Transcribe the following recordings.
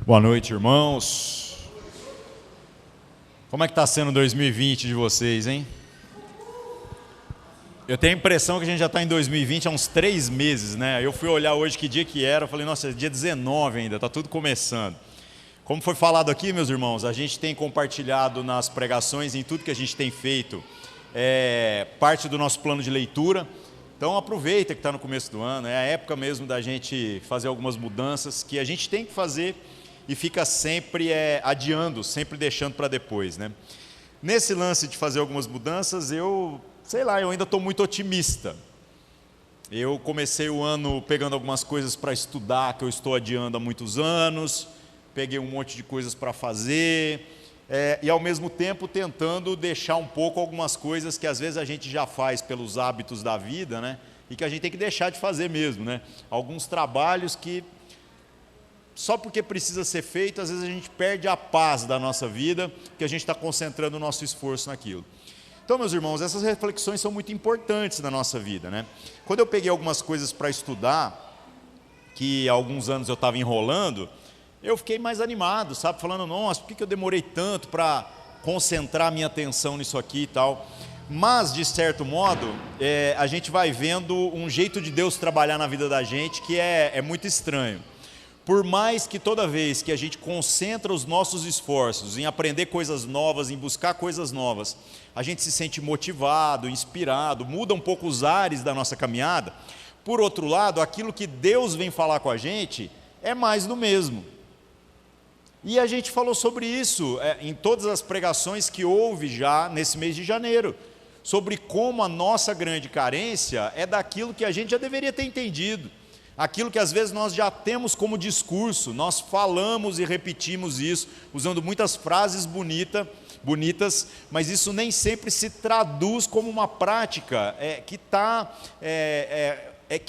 Boa noite, irmãos. Como é que está sendo 2020 de vocês, hein? Eu tenho a impressão que a gente já está em 2020 há uns 3 meses, né? Eu fui olhar hoje que dia que era, eu falei, nossa, é dia 19 ainda, está tudo começando. Como foi falado aqui, meus irmãos, a gente tem compartilhado nas pregações, em tudo que a gente tem feito, parte do nosso plano de leitura. Então aproveita que está no começo do ano, é a época mesmo da gente fazer algumas mudanças que a gente tem que fazer e fica sempre adiando, sempre deixando para depois, né? Nesse lance de fazer algumas mudanças, eu ainda estou muito otimista. Eu comecei o ano pegando algumas coisas para estudar, que eu estou adiando há muitos anos, peguei um monte de coisas para fazer, e ao mesmo tempo tentando deixar um pouco algumas coisas que às vezes a gente já faz pelos hábitos da vida, né? E que a gente tem que deixar de fazer mesmo, né? Alguns trabalhos que só porque precisa ser feito, às vezes a gente perde a paz da nossa vida, porque a gente está concentrando o nosso esforço naquilo. Então, meus irmãos, essas reflexões são muito importantes na nossa vida, né? Quando eu peguei algumas coisas para estudar, que há alguns anos eu estava enrolando, eu fiquei mais animado, sabe? Falando, nossa, por que eu demorei tanto para concentrar minha atenção nisso aqui e tal? Mas, de certo modo, a gente vai vendo um jeito de Deus trabalhar na vida da gente que é muito estranho. Por mais que toda vez que a gente concentra os nossos esforços em aprender coisas novas, em buscar coisas novas, a gente se sente motivado, inspirado, muda um pouco os ares da nossa caminhada. Por outro lado, aquilo que Deus vem falar com a gente é mais do mesmo. E a gente falou sobre isso em todas as pregações que houve já nesse mês de janeiro, sobre como a nossa grande carência é daquilo que a gente já deveria ter entendido. Aquilo que às vezes nós já temos como discurso, nós falamos e repetimos isso, usando muitas frases bonitas, mas isso nem sempre se traduz como uma prática que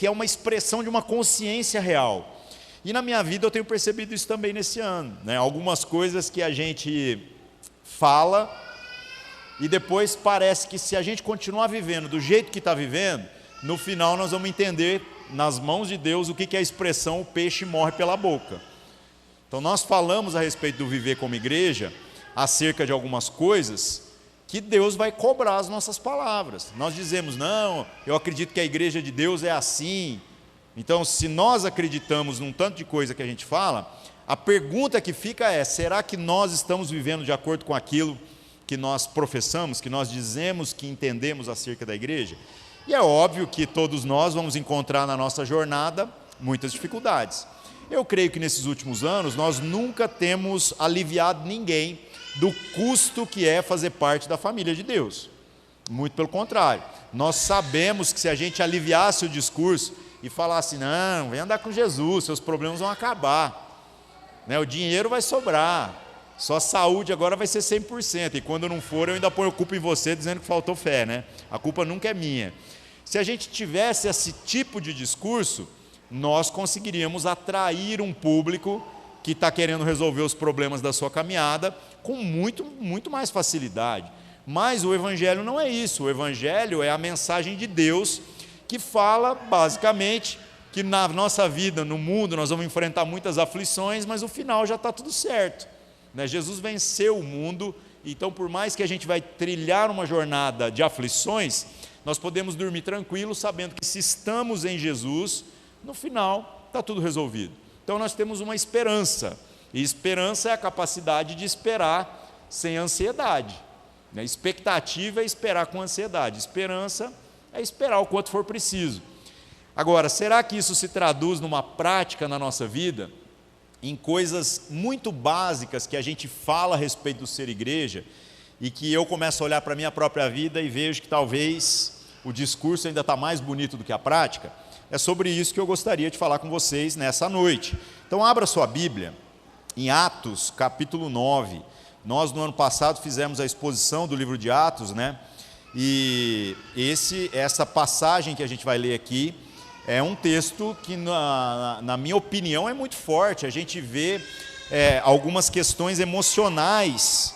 é uma expressão de uma consciência real. E na minha vida eu tenho percebido isso também nesse ano, né? Algumas coisas que a gente fala e depois parece que se a gente continuar vivendo do jeito que está vivendo, no final nós vamos entender nas mãos de Deus o que é a expressão o peixe morre pela boca. Então nós falamos a respeito do viver como igreja, acerca de algumas coisas que Deus vai cobrar as nossas palavras. Nós dizemos, não, eu acredito que a igreja de Deus é assim. Então se nós acreditamos num tanto de coisa que a gente fala, a pergunta que fica é, será que nós estamos vivendo de acordo com aquilo que nós professamos, que nós dizemos que entendemos acerca da igreja? E é óbvio que todos nós vamos encontrar na nossa jornada muitas dificuldades. Eu creio que nesses últimos anos nós nunca temos aliviado ninguém do custo que é fazer parte da família de Deus. Muito pelo contrário. Nós sabemos que se a gente aliviasse o discurso e falasse, não, vem andar com Jesus, seus problemas vão acabar, né? O dinheiro vai sobrar, sua saúde agora vai ser 100%, e quando não for eu ainda ponho culpa em você dizendo que faltou fé, né? A culpa nunca é minha. Se a gente tivesse esse tipo de discurso, nós conseguiríamos atrair um público que está querendo resolver os problemas da sua caminhada com muito mais facilidade. Mas o Evangelho não é isso. O Evangelho é a mensagem de Deus que fala, basicamente, que na nossa vida, no mundo, nós vamos enfrentar muitas aflições, mas no final já está tudo certo, né? Jesus venceu o mundo, então por mais que a gente vai trilhar uma jornada de aflições, nós podemos dormir tranquilos, sabendo que se estamos em Jesus, no final está tudo resolvido. Então nós temos uma esperança, e esperança é a capacidade de esperar sem ansiedade, né? Expectativa é esperar com ansiedade, esperança é esperar o quanto for preciso. Agora, será que isso se traduz numa prática na nossa vida, em coisas muito básicas que a gente fala a respeito do ser igreja, e que eu começo a olhar para a minha própria vida e vejo que talvez o discurso ainda está mais bonito do que a prática? É sobre isso que eu gostaria de falar com vocês nessa noite. Então abra sua Bíblia em Atos capítulo 9. Nós no ano passado fizemos a exposição do livro de Atos, né? E essa passagem que a gente vai ler aqui é um texto que na minha opinião é muito forte. A gente vê algumas questões emocionais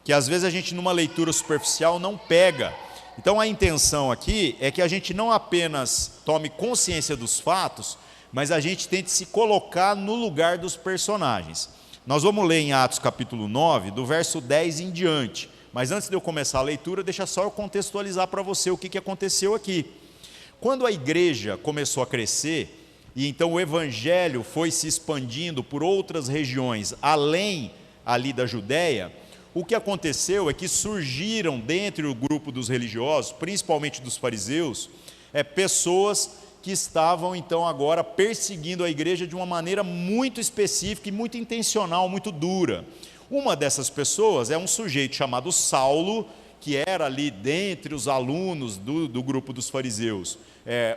que às vezes a gente numa leitura superficial não pega. Então a intenção aqui é que a gente não apenas tome consciência dos fatos, mas a gente tente se colocar no lugar dos personagens. Nós vamos ler em Atos capítulo 9, do verso 10 em diante. Mas antes de eu começar a leitura, deixa só eu contextualizar para você o que aconteceu aqui. Quando a igreja começou a crescer, e então o evangelho foi se expandindo por outras regiões, além ali da Judéia, o que aconteceu é que surgiram dentro do grupo dos religiosos, principalmente dos fariseus, pessoas que estavam então agora perseguindo a igreja de uma maneira muito específica e muito intencional, muito dura. Uma dessas pessoas é um sujeito chamado Saulo, que era ali dentre os alunos do grupo dos fariseus,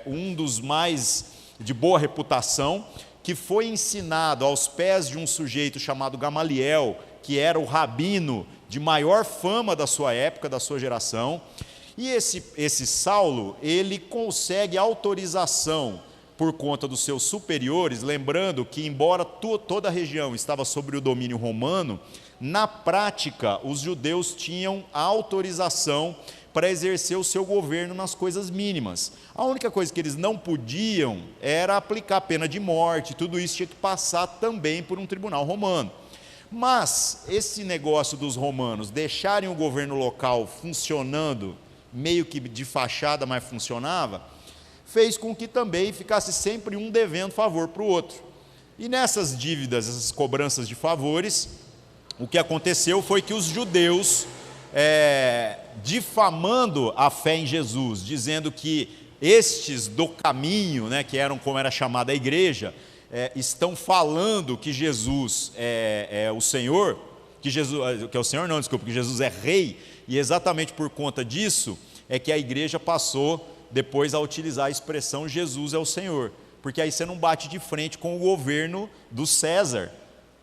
um dos mais de boa reputação, que foi ensinado aos pés de um sujeito chamado Gamaliel, que era o rabino de maior fama da sua época, da sua geração. E esse Saulo, ele consegue autorização por conta dos seus superiores, lembrando que embora toda a região estava sob o domínio romano, na prática os judeus tinham a autorização para exercer o seu governo nas coisas mínimas. A única coisa que eles não podiam era aplicar pena de morte, tudo isso tinha que passar também por um tribunal romano. Mas esse negócio dos romanos deixarem o governo local funcionando, meio que de fachada, mas funcionava, fez com que também ficasse sempre um devendo favor para o outro. E nessas dívidas, essas cobranças de favores, o que aconteceu foi que os judeus, difamando a fé em Jesus, dizendo que estes do caminho, que eram como era chamada a igreja, estão falando que Jesus é o Senhor, que é o Senhor não, desculpa, que Jesus é rei, e exatamente por conta disso é que a igreja passou depois a utilizar a expressão Jesus é o Senhor, porque aí você não bate de frente com o governo do César,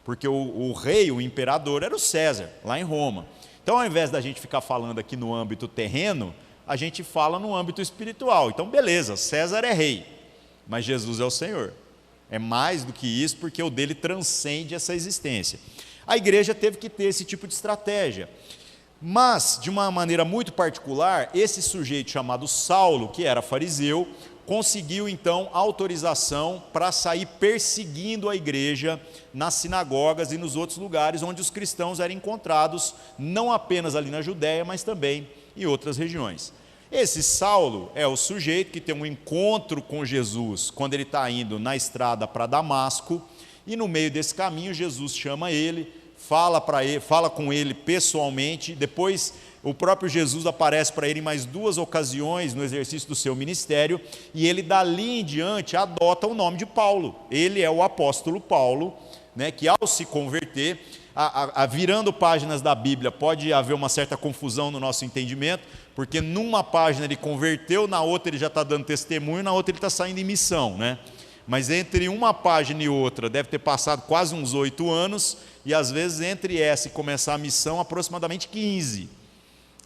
porque o rei, o imperador era o César, lá em Roma. Então, ao invés da gente ficar falando aqui no âmbito terreno, a gente fala no âmbito espiritual. Então, beleza, César é rei, mas Jesus é o Senhor. É mais do que isso, porque o dele transcende essa existência. A igreja teve que ter esse tipo de estratégia. Mas, de uma maneira muito particular, esse sujeito chamado Saulo, que era fariseu, conseguiu então autorização para sair perseguindo a igreja nas sinagogas e nos outros lugares onde os cristãos eram encontrados, não apenas ali na Judéia, mas também em outras regiões. Esse Saulo é o sujeito que tem um encontro com Jesus quando ele está indo na estrada para Damasco, e no meio desse caminho Jesus chama ele, fala com ele pessoalmente. Depois o próprio Jesus aparece para ele em mais 2 ocasiões no exercício do seu ministério, e ele dali em diante adota o nome de Paulo. Ele é o apóstolo Paulo, que ao se converter, virando páginas da Bíblia, pode haver uma certa confusão no nosso entendimento, porque numa página ele converteu, na outra ele já está dando testemunho, na outra ele está saindo em missão, Mas entre uma página e outra deve ter passado quase uns 8 anos, e às vezes entre essa e começar a missão aproximadamente 15.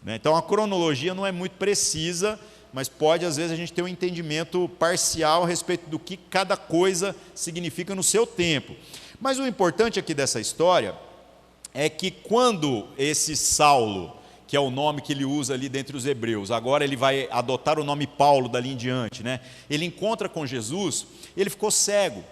Então a cronologia não é muito precisa, mas pode às vezes a gente ter um entendimento parcial a respeito do que cada coisa significa no seu tempo. Mas o importante aqui dessa história é que quando esse Saulo, que é o nome que ele usa ali dentre os hebreus, agora ele vai adotar o nome Paulo dali em diante, ele encontra com Jesus, ele ficou cego,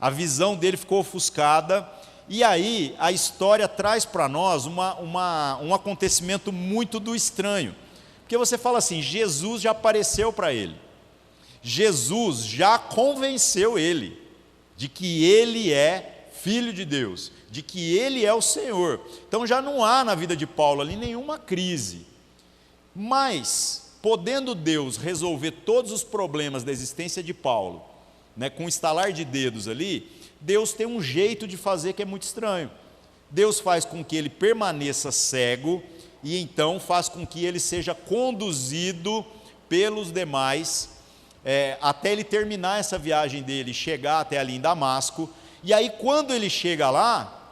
a visão dele ficou ofuscada. E aí a história traz para nós um acontecimento muito do estranho, porque você fala assim, Jesus já apareceu para ele, Jesus já convenceu ele de que ele é Filho de Deus, de que ele é o Senhor. Então já não há na vida de Paulo ali nenhuma crise, mas podendo Deus resolver todos os problemas da existência de Paulo, com um estalar de dedos ali, Deus tem um jeito de fazer que é muito estranho. Deus faz com que ele permaneça cego, e então faz com que ele seja conduzido pelos demais, até ele terminar essa viagem dele, chegar até ali em Damasco. E aí quando ele chega lá,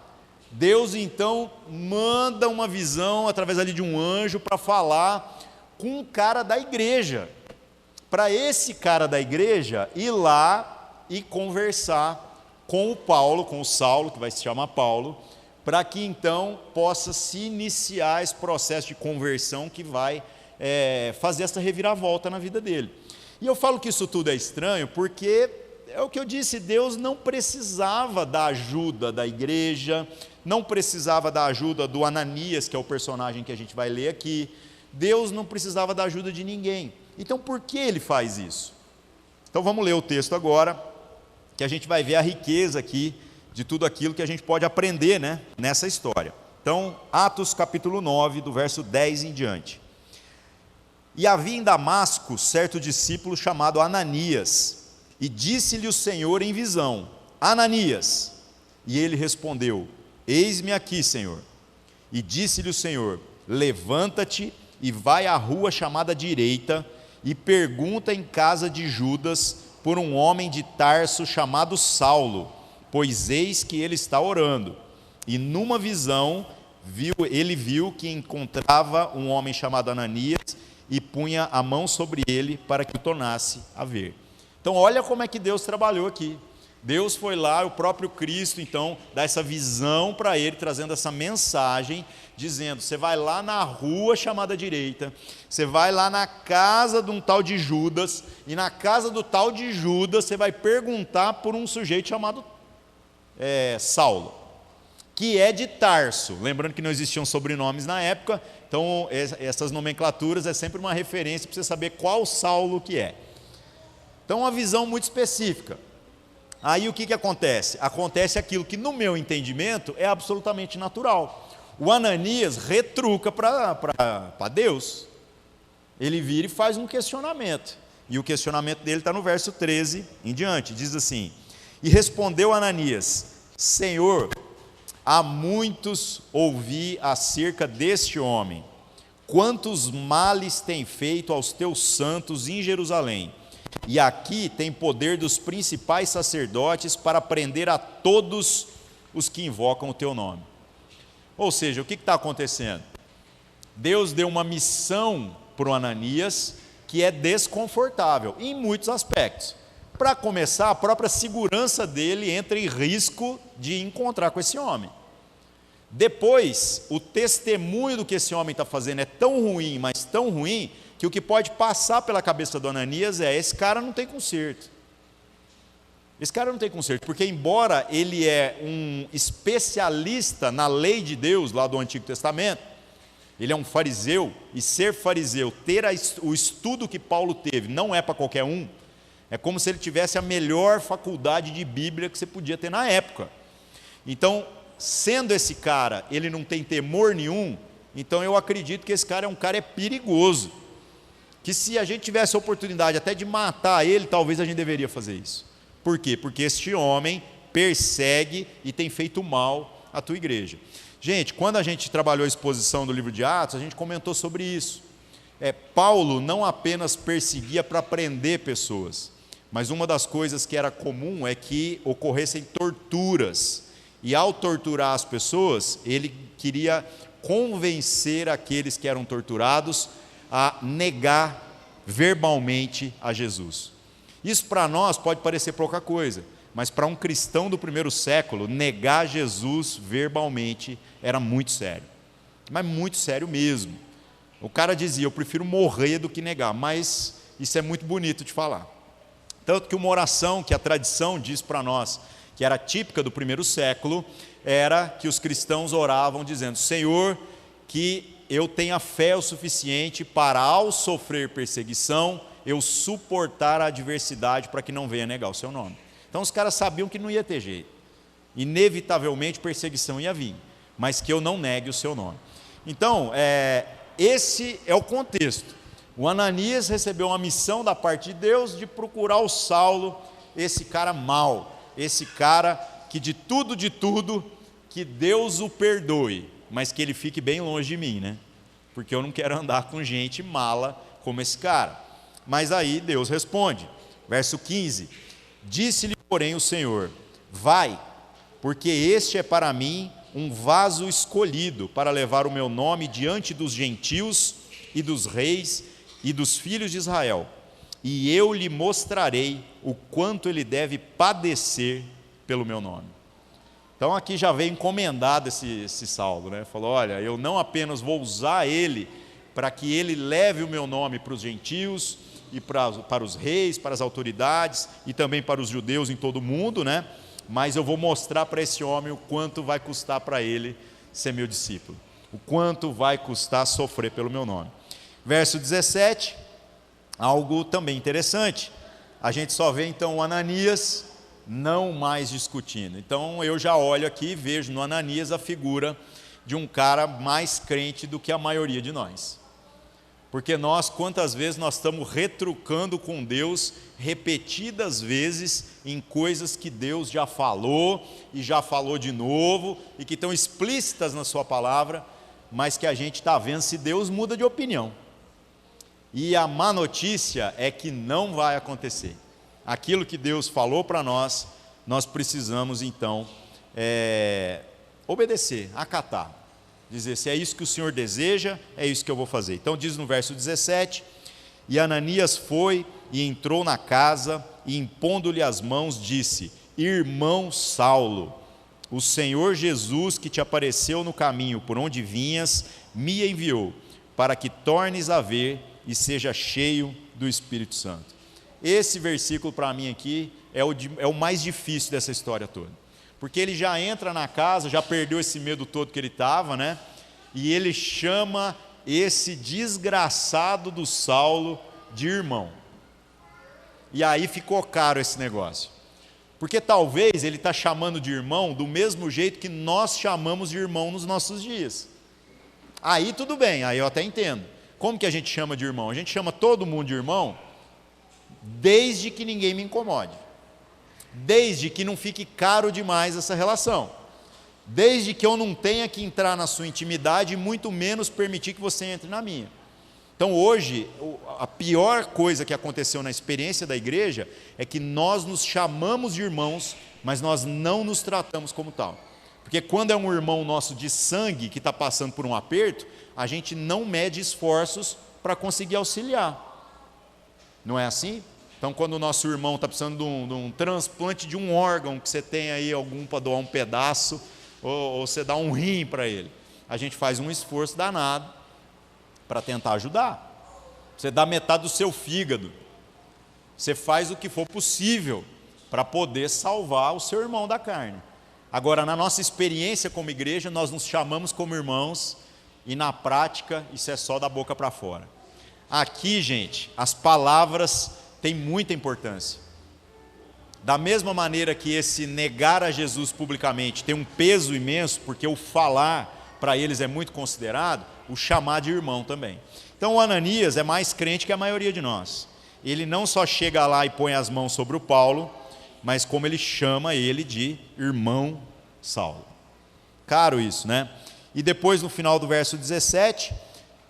Deus então manda uma visão através ali de um anjo para falar com um cara da igreja, para esse cara da igreja ir lá e conversar com o Paulo, com o Saulo, que vai se chamar Paulo, para que então possa se iniciar esse processo de conversão que vai fazer essa reviravolta na vida dele. E eu falo que isso tudo é estranho porque é o que eu disse, Deus não precisava da ajuda da igreja, não precisava da ajuda do Ananias, que é o personagem que a gente vai ler aqui. Deus não precisava da ajuda de ninguém. Então por que ele faz isso? Então vamos ler o texto agora, que a gente vai ver a riqueza aqui de tudo aquilo que a gente pode aprender, né, nessa história. Então, Atos capítulo 9, do verso 10 em diante. E havia em Damasco certo discípulo chamado Ananias, e disse-lhe o Senhor em visão: Ananias. E ele respondeu: Eis-me aqui, Senhor. E disse-lhe o Senhor: Levanta-te e vai à rua chamada Direita, e pergunta em casa de Judas por um homem de Tarso chamado Saulo, pois eis que ele está orando. E numa visão ele viu que encontrava um homem chamado Ananias e punha a mão sobre ele para que o tornasse a ver. Então olha como é que Deus trabalhou aqui. Deus foi lá, o próprio Cristo então dá essa visão para ele, trazendo essa mensagem, dizendo: você vai lá na rua chamada Direita, você vai lá na casa de um tal de Judas, e na casa do tal de Judas você vai perguntar por um sujeito chamado Saulo, que é de Tarso. Lembrando que não existiam sobrenomes na época, então essas nomenclaturas é sempre uma referência para você saber qual Saulo que é. Então uma visão muito específica. Aí o que acontece? Acontece aquilo que no meu entendimento é absolutamente natural. O Ananias retruca para Deus. Ele vira e faz um questionamento. E o questionamento dele está no verso 13 em diante. Diz assim: E respondeu Ananias: Senhor, há muitos ouvi acerca deste homem, quantos males tem feito aos teus santos em Jerusalém. E aqui tem poder dos principais sacerdotes para prender a todos os que invocam o teu nome. Ou seja, o que está acontecendo? Deus deu uma missão para o Ananias que é desconfortável, em muitos aspectos. Para começar, a própria segurança dele entra em risco de encontrar com esse homem. Depois, o testemunho do que esse homem está fazendo é tão ruim, mas tão ruim, que o que pode passar pela cabeça do Ananias é: esse cara não tem conserto. Esse cara não tem conserto, porque embora ele é um especialista na lei de Deus, lá do Antigo Testamento, ele é um fariseu, e ser fariseu, ter o estudo que Paulo teve, não é para qualquer um. É como se ele tivesse a melhor faculdade de Bíblia que você podia ter na época. Então, sendo esse cara, ele não tem temor nenhum, então eu acredito que esse cara é perigoso. Que se a gente tivesse a oportunidade até de matar ele, talvez a gente deveria fazer isso. Por quê? Porque este homem persegue e tem feito mal à tua igreja. Gente, quando a gente trabalhou a exposição do livro de Atos, a gente comentou sobre isso. Paulo não apenas perseguia para prender pessoas, mas uma das coisas que era comum é que ocorressem torturas. E ao torturar as pessoas, ele queria convencer aqueles que eram torturados a negar verbalmente a Jesus. Isso para nós pode parecer pouca coisa, mas para um cristão do primeiro século, negar Jesus verbalmente era muito sério, mas muito sério mesmo. O cara dizia: eu prefiro morrer do que negar, mas isso é muito bonito de falar. Tanto que uma oração que a tradição diz para nós, que era típica do primeiro século, era que os cristãos oravam dizendo: Senhor, que eu tenha fé o suficiente para, ao sofrer perseguição, eu suportar a adversidade para que não venha negar o seu nome. Então os caras sabiam que não ia ter jeito, inevitavelmente perseguição ia vir, mas que eu não negue o seu nome. Então, esse é o contexto. O Ananias recebeu uma missão da parte de Deus de procurar o Saulo, esse cara mau, esse cara que de tudo, que Deus o perdoe, mas que ele fique bem longe de mim, né? Porque eu não quero andar com gente mala como esse cara. Mas aí Deus responde, verso 15: Disse-lhe, porém, o Senhor: Vai, porque este é para mim um vaso escolhido para levar o meu nome diante dos gentios e dos reis e dos filhos de Israel, e eu lhe mostrarei o quanto ele deve padecer pelo meu nome. Então aqui já veio encomendado esse Saulo, né? Falou: olha, eu não apenas vou usar ele para que ele leve o meu nome para os gentios e para os reis, para as autoridades e também para os judeus em todo o mundo, né? Mas eu vou mostrar para esse homem o quanto vai custar para ele ser meu discípulo, o quanto vai custar sofrer pelo meu nome. Verso 17, algo também interessante. A gente só vê então o Ananias não mais discutindo. Então eu já olho aqui e vejo no Ananias a figura de um cara mais crente do que a maioria de nós. Porque nós, quantas vezes nós estamos retrucando com Deus repetidas vezes em coisas que Deus já falou e já falou de novo e que estão explícitas na sua palavra, mas que a gente está vendo se Deus muda de opinião. E a má notícia é que não vai acontecer. Aquilo que Deus falou para nós, nós precisamos então obedecer, acatar. Dizer, se é isso que o Senhor deseja, é isso que eu vou fazer. Então diz no verso 17, e Ananias foi e entrou na casa, e impondo-lhe as mãos, disse, irmão Saulo, o Senhor Jesus que te apareceu no caminho por onde vinhas, me enviou, para que tornes a ver e seja cheio do Espírito Santo. Esse versículo para mim aqui é o mais difícil dessa história toda. Porque ele já entra na casa, já perdeu esse medo todo que ele estava, né? E ele chama esse desgraçado do Saulo de irmão. E aí ficou caro esse negócio. Porque talvez ele está chamando de irmão do mesmo jeito que nós chamamos de irmão nos nossos dias. Aí tudo bem, aí eu até entendo. Como que a gente chama de irmão? A gente chama todo mundo de irmão desde que ninguém me incomode. Desde que não fique caro demais essa relação, desde que eu não tenha que entrar na sua intimidade e muito menos permitir que você entre na minha. Então hoje, a pior coisa que aconteceu na experiência da igreja é que nós nos chamamos de irmãos, mas nós não nos tratamos como tal. Porque quando é um irmão nosso de sangue que está passando por um aperto, a gente não mede esforços para conseguir auxiliar. Não é assim? Então, quando o nosso irmão está precisando de um transplante de um órgão, que você tem aí algum para doar um pedaço, ou você dá um rim para ele, a gente faz um esforço danado para tentar ajudar. Você dá metade do seu fígado, você faz o que for possível para poder salvar o seu irmão da carne. Agora, na nossa experiência como igreja, nós nos chamamos como irmãos, e na prática, isso é só da boca para fora. Aqui, gente, as palavras tem muita importância. Da mesma maneira que esse negar a Jesus publicamente tem um peso imenso, porque o falar para eles é muito considerado, o chamar de irmão também. Então o Ananias é mais crente que a maioria de nós. Ele não só chega lá e põe as mãos sobre o Paulo, mas como ele chama ele de irmão Saulo. Caro isso, né? E depois no final do verso 17,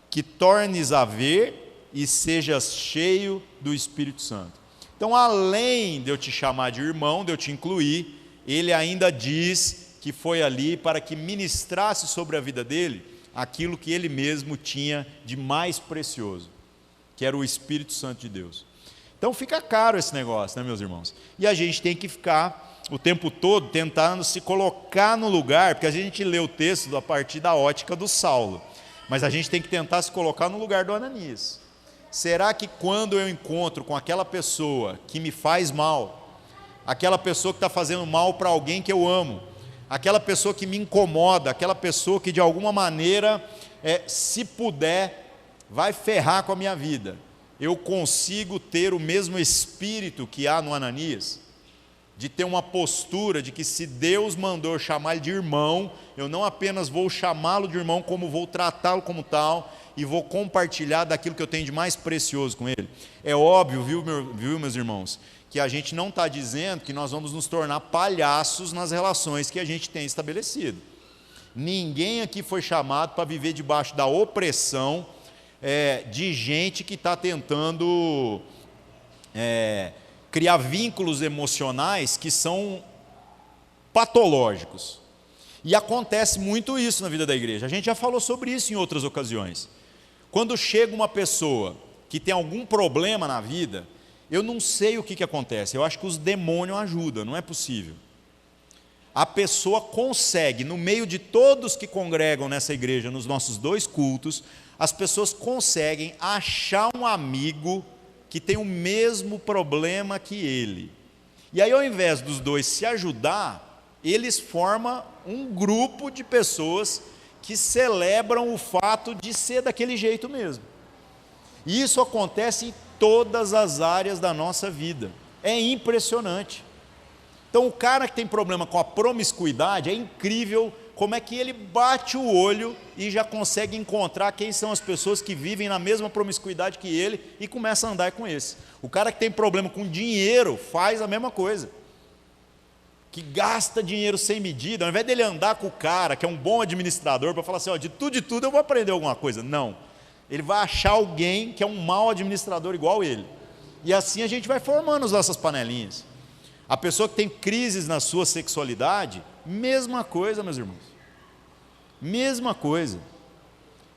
que tornes a ver e sejas cheio do Espírito Santo. Então, além de eu te chamar de irmão, de eu te incluir, ele ainda diz que foi ali para que ministrasse sobre a vida dele aquilo que ele mesmo tinha de mais precioso, que era o Espírito Santo de Deus. Então fica caro esse negócio, né, meus irmãos? E a gente tem que ficar o tempo todo tentando se colocar no lugar, porque a gente lê o texto a partir da ótica do Saulo, mas a gente tem que tentar se colocar no lugar do Ananias. Será que quando eu encontro com aquela pessoa que me faz mal, aquela pessoa que está fazendo mal para alguém que eu amo, aquela pessoa que me incomoda, aquela pessoa que de alguma maneira, se puder, vai ferrar com a minha vida, eu consigo ter o mesmo espírito que há no Ananias? De ter uma postura de que se Deus mandou eu chamar ele de irmão, eu não apenas vou chamá-lo de irmão, como vou tratá-lo como tal, e vou compartilhar daquilo que eu tenho de mais precioso com ele. É óbvio, viu, meus irmãos, que a gente não está dizendo que nós vamos nos tornar palhaços nas relações que a gente tem estabelecido. Ninguém aqui foi chamado para viver debaixo da opressão de gente que está tentando criar vínculos emocionais que são patológicos. E acontece muito isso na vida da igreja. A gente já falou sobre isso em outras ocasiões. Quando chega uma pessoa que tem algum problema na vida, eu não sei o que acontece. Eu acho que os demônios ajudam, não é possível. A pessoa consegue, no meio de todos que congregam nessa igreja, nos nossos 2 cultos, as pessoas conseguem achar um amigo que tem o mesmo problema que ele. E aí, ao invés dos dois se ajudar, eles formam um grupo de pessoas que celebram o fato de ser daquele jeito mesmo. E isso acontece em todas as áreas da nossa vida. É impressionante. Então, o cara que tem problema com a promiscuidade, é incrível como é que ele bate o olho e já consegue encontrar quem são as pessoas que vivem na mesma promiscuidade que ele e começa a andar com esse. O cara que tem problema com dinheiro faz a mesma coisa, que gasta dinheiro sem medida, ao invés dele andar com o cara que é um bom administrador para falar assim, ó, de tudo eu vou aprender alguma coisa. Não, ele vai achar alguém que é um mau administrador igual ele. E assim a gente vai formando as nossas panelinhas. A pessoa que tem crises na sua sexualidade, mesma coisa, meus irmãos. Mesma coisa.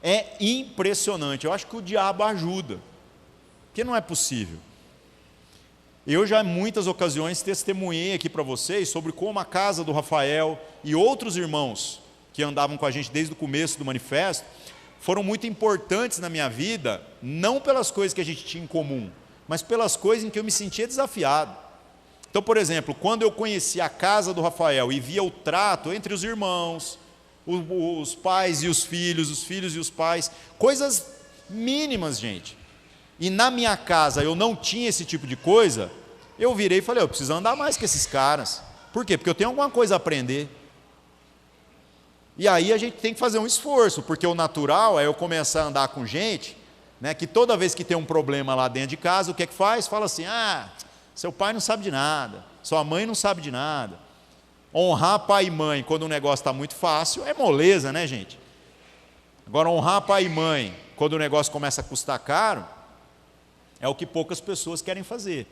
É impressionante. Eu acho que o diabo ajuda, porque não é possível. Eu já em muitas ocasiões testemunhei aqui para vocês sobre como a casa do Rafael e outros irmãos que andavam com a gente desde o começo do manifesto foram muito importantes na minha vida, não pelas coisas que a gente tinha em comum, mas pelas coisas em que eu me sentia desafiado. Então, por exemplo, quando eu conheci a casa do Rafael e via o trato entre os irmãos, os pais e os filhos e os pais, coisas mínimas, gente. E na minha casa eu não tinha esse tipo de coisa, eu virei e falei, eu preciso andar mais com esses caras. Por quê? Porque eu tenho alguma coisa a aprender. E aí a gente tem que fazer um esforço, porque o natural é eu começar a andar com gente, né, que toda vez que tem um problema lá dentro de casa, o que é que faz? Fala assim, seu pai não sabe de nada, sua mãe não sabe de nada. Honrar pai e mãe quando o negócio está muito fácil é moleza, né, gente? Agora, honrar pai e mãe quando o negócio começa a custar caro é o que poucas pessoas querem fazer.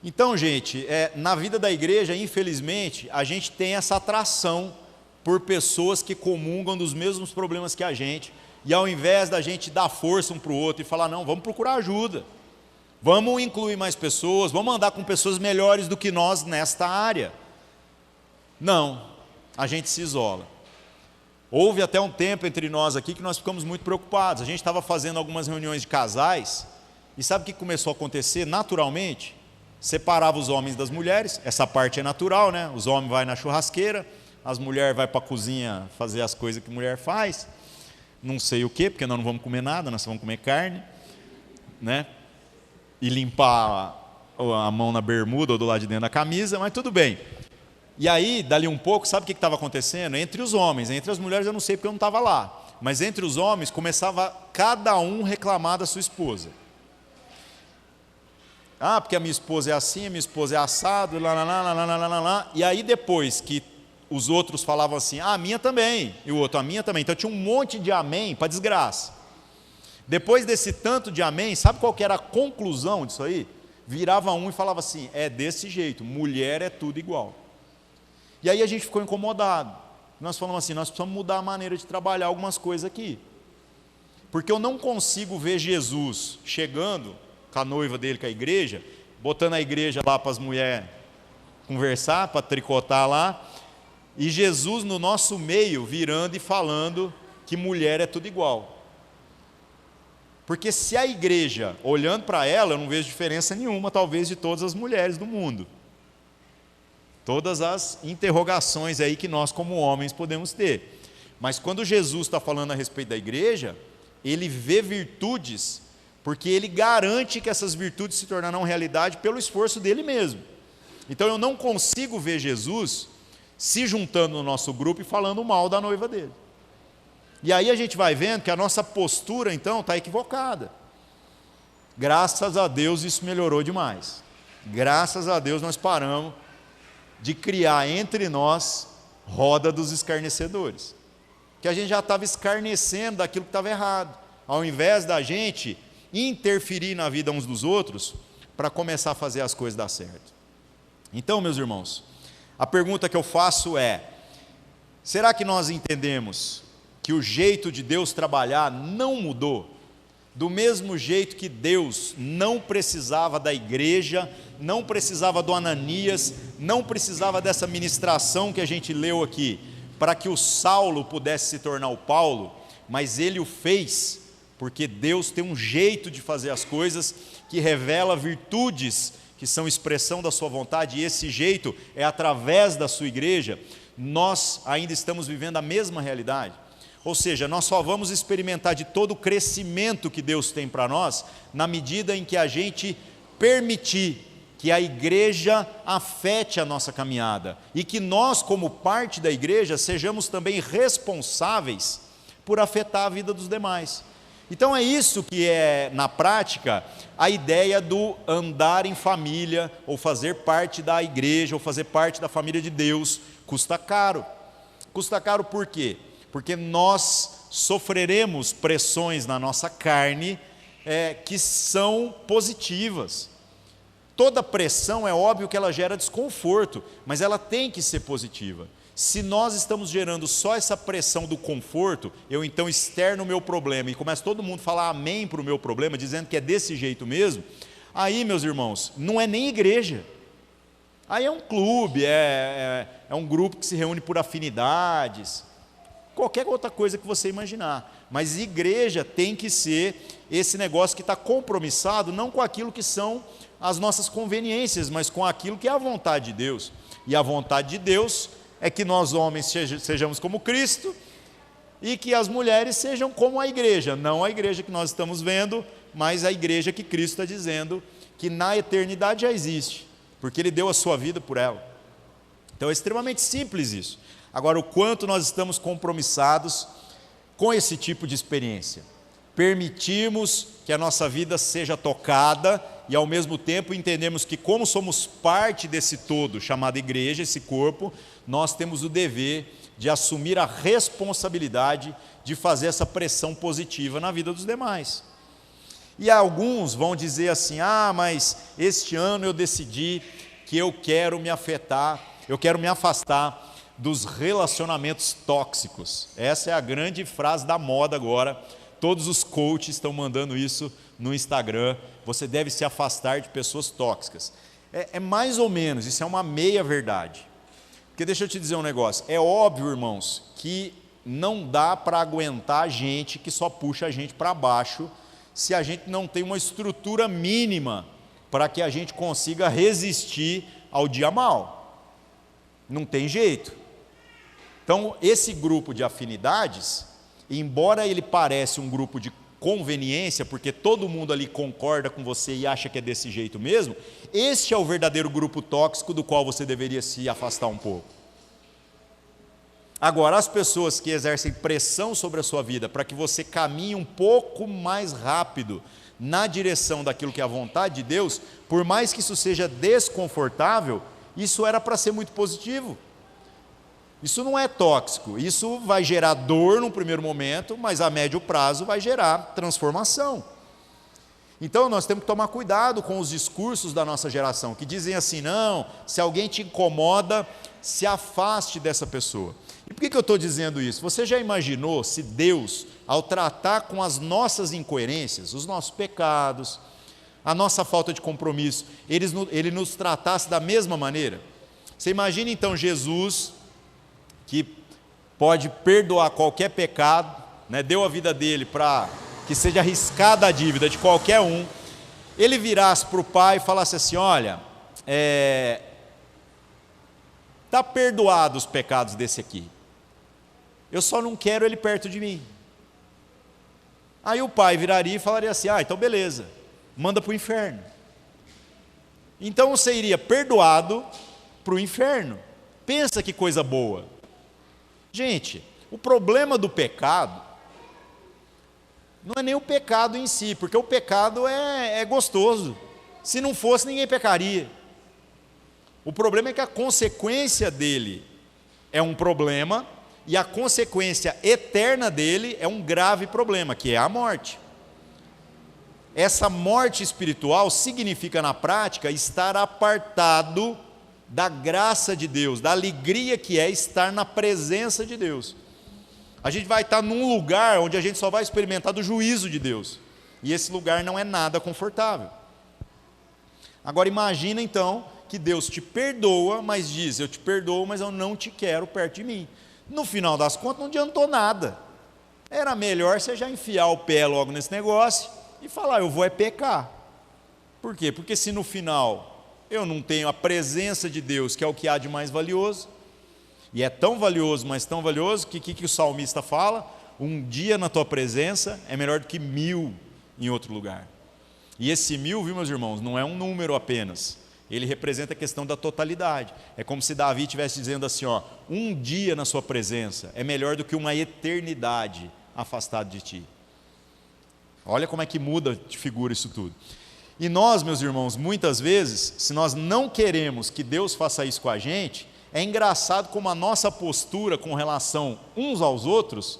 Então, gente, na vida da igreja, infelizmente, a gente tem essa atração por pessoas que comungam dos mesmos problemas que a gente, e ao invés da gente dar força um para o outro e falar, não, vamos procurar ajuda, vamos incluir mais pessoas, vamos andar com pessoas melhores do que nós nesta área. Não, a gente se isola. Houve até um tempo entre nós aqui que nós ficamos muito preocupados. A gente estava fazendo algumas reuniões de casais, e sabe o que começou a acontecer naturalmente? Separava os homens das mulheres, essa parte é natural, né? Os homens vão na churrasqueira, as mulheres vão para a cozinha fazer as coisas que mulher faz, não sei o que, porque nós não vamos comer nada, nós vamos comer carne, né? E limpar a mão na bermuda ou do lado de dentro da camisa, mas tudo bem. E aí, dali um pouco, sabe o que estava acontecendo? Entre os homens, entre as mulheres eu não sei porque eu não estava lá, mas entre os homens começava cada um reclamar da sua esposa. Porque a minha esposa é assim, a minha esposa é assado, e aí depois que os outros falavam assim, a minha também, e o outro, a minha também, então tinha um monte de amém para desgraça. Depois desse tanto de amém, sabe qual que era a conclusão disso aí? Virava um e falava assim, é desse jeito, mulher é tudo igual. E aí a gente ficou incomodado, nós falamos assim, nós precisamos mudar a maneira de trabalhar algumas coisas aqui, porque eu não consigo ver Jesus chegando com a noiva dele, com a igreja, botando a igreja lá para as mulheres conversar, para tricotar lá, e Jesus no nosso meio virando e falando que mulher é tudo igual. Porque se a igreja, olhando para ela, eu não vejo diferença nenhuma, talvez, de todas as mulheres do mundo. Todas as interrogações aí que nós como homens podemos ter. Mas quando Jesus está falando a respeito da igreja, ele vê virtudes, porque ele garante que essas virtudes se tornarão realidade pelo esforço dele mesmo. Então eu não consigo ver Jesus se juntando no nosso grupo e falando mal da noiva dele. E aí a gente vai vendo que a nossa postura então está equivocada. Graças a Deus isso melhorou demais. Graças a Deus nós paramos de criar entre nós roda dos escarnecedores. Que a gente já estava escarnecendo daquilo que estava errado, ao invés da gente interferir na vida uns dos outros para começar a fazer as coisas dar certo. Então, meus irmãos, a pergunta que eu faço é, será que nós entendemos que o jeito de Deus trabalhar não mudou? Do mesmo jeito que Deus não precisava da igreja, não precisava do Ananias, não precisava dessa ministração que a gente leu aqui, para que o Saulo pudesse se tornar o Paulo, mas ele o fez porque Deus tem um jeito de fazer as coisas que revela virtudes que são expressão da sua vontade, e esse jeito é através da sua igreja. Nós ainda estamos vivendo a mesma realidade. Ou seja, nós só vamos experimentar de todo o crescimento que Deus tem para nós, na medida em que a gente permitir que a igreja afete a nossa caminhada, e que nós, como parte da igreja, sejamos também responsáveis por afetar a vida dos demais. Então é isso que é, na prática, a ideia do andar em família, ou fazer parte da igreja, ou fazer parte da família de Deus. Custa caro. Custa caro por quê? Porque nós sofreremos pressões na nossa carne que são positivas. Toda pressão é óbvio que ela gera desconforto, mas ela tem que ser positiva. Se nós estamos gerando só essa pressão do conforto, eu então externo o meu problema e começa todo mundo a falar amém para o meu problema, dizendo que é desse jeito mesmo, aí, meus irmãos, não é nem igreja. Aí é um clube, é um grupo que se reúne por afinidades, qualquer outra coisa que você imaginar. Mas igreja tem que ser esse negócio que está compromissado, não com aquilo que são as nossas conveniências, mas com aquilo que é a vontade de Deus. E a vontade de Deus é que nós homens sejamos como Cristo e que as mulheres sejam como a igreja, não a igreja que nós estamos vendo, mas a igreja que Cristo está dizendo que na eternidade já existe, porque Ele deu a sua vida por ela. Então é extremamente simples isso. Agora, o quanto nós estamos compromissados com esse tipo de experiência, permitimos que a nossa vida seja tocada e ao mesmo tempo entendemos que, como somos parte desse todo chamado igreja, esse corpo, nós temos o dever de assumir a responsabilidade de fazer essa pressão positiva na vida dos demais. E alguns vão dizer assim: mas este ano eu decidi que eu quero me afastar dos relacionamentos tóxicos. Essa é a grande frase da moda agora. Todos os coaches estão mandando isso no Instagram. Você deve se afastar de pessoas tóxicas. É mais ou menos, isso é uma meia verdade. Porque deixa eu te dizer um negócio, é óbvio, irmãos, que não dá para aguentar gente que só puxa a gente para baixo, se a gente não tem uma estrutura mínima para que a gente consiga resistir ao dia mal. Não tem jeito. Então, esse grupo de afinidades, embora ele pareça um grupo de conveniência, porque todo mundo ali concorda com você e acha que é desse jeito mesmo, este é o verdadeiro grupo tóxico do qual você deveria se afastar um pouco. Agora, as pessoas que exercem pressão sobre a sua vida para que você caminhe um pouco mais rápido na direção daquilo que é a vontade de Deus, por mais que isso seja desconfortável, isso era para ser muito positivo. Isso não é tóxico, isso vai gerar dor no primeiro momento, mas a médio prazo vai gerar transformação. Então nós temos que tomar cuidado com os discursos da nossa geração, que dizem assim: não, se alguém te incomoda, se afaste dessa pessoa. E por que eu estou dizendo isso? Você já imaginou se Deus, ao tratar com as nossas incoerências, os nossos pecados, a nossa falta de compromisso, Ele nos tratasse da mesma maneira? Você imagina então Jesus, que pode perdoar qualquer pecado, deu a vida dele para que seja arriscada a dívida de qualquer um, ele virasse para o pai e falasse assim: olha, está perdoado os pecados desse aqui, eu só não quero ele perto de mim. Aí o pai viraria e falaria assim: então beleza, manda para o inferno. Então você iria perdoado para o inferno. Pensa que coisa boa. Gente, o problema do pecado não é nem o pecado em si, porque o pecado é gostoso. Se não fosse, ninguém pecaria. O problema é que a consequência dele é um problema, e a consequência eterna dele é um grave problema, que é a morte. Essa morte espiritual significa, na prática, estar apartado da graça de Deus, da alegria que é estar na presença de Deus. A gente vai estar num lugar onde a gente só vai experimentar do juízo de Deus, e esse lugar não é nada confortável. Agora imagina então que Deus te perdoa, mas diz: eu te perdoo, mas eu não te quero perto de mim. No final das contas não adiantou nada, Era melhor você já enfiar o pé logo nesse negócio e falar, eu vou é pecar. Por quê? Porque se no final eu não tenho a presença de Deus, que é o que há de mais valioso, e é tão valioso, mas tão valioso, que o salmista fala? Um dia na tua presença é melhor do que 1000 em outro lugar. E esse 1000, viu, meus irmãos, não é um número apenas, ele representa a questão da totalidade. É como se Davi estivesse dizendo assim, ó, um dia na sua presença é melhor do que uma eternidade afastado de ti. Olha como é que muda de figura isso tudo. E nós, meus irmãos, muitas vezes, se nós não queremos que Deus faça isso com a gente, é engraçado como a nossa postura com relação uns aos outros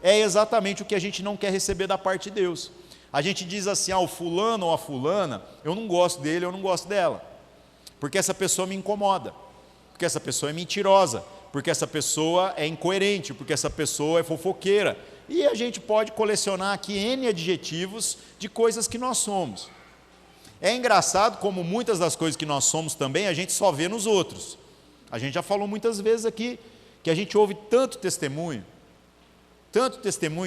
é exatamente o que a gente não quer receber da parte de Deus. A gente diz assim, o fulano ou a fulana, eu não gosto dele, eu não gosto dela, porque essa pessoa me incomoda, porque essa pessoa é mentirosa, porque essa pessoa é incoerente, porque essa pessoa é fofoqueira, e a gente pode colecionar aqui N adjetivos de coisas que nós somos. É engraçado como muitas das coisas que nós somos também, a gente só vê nos outros. A gente já falou muitas vezes aqui, que a gente ouve tanto testemunho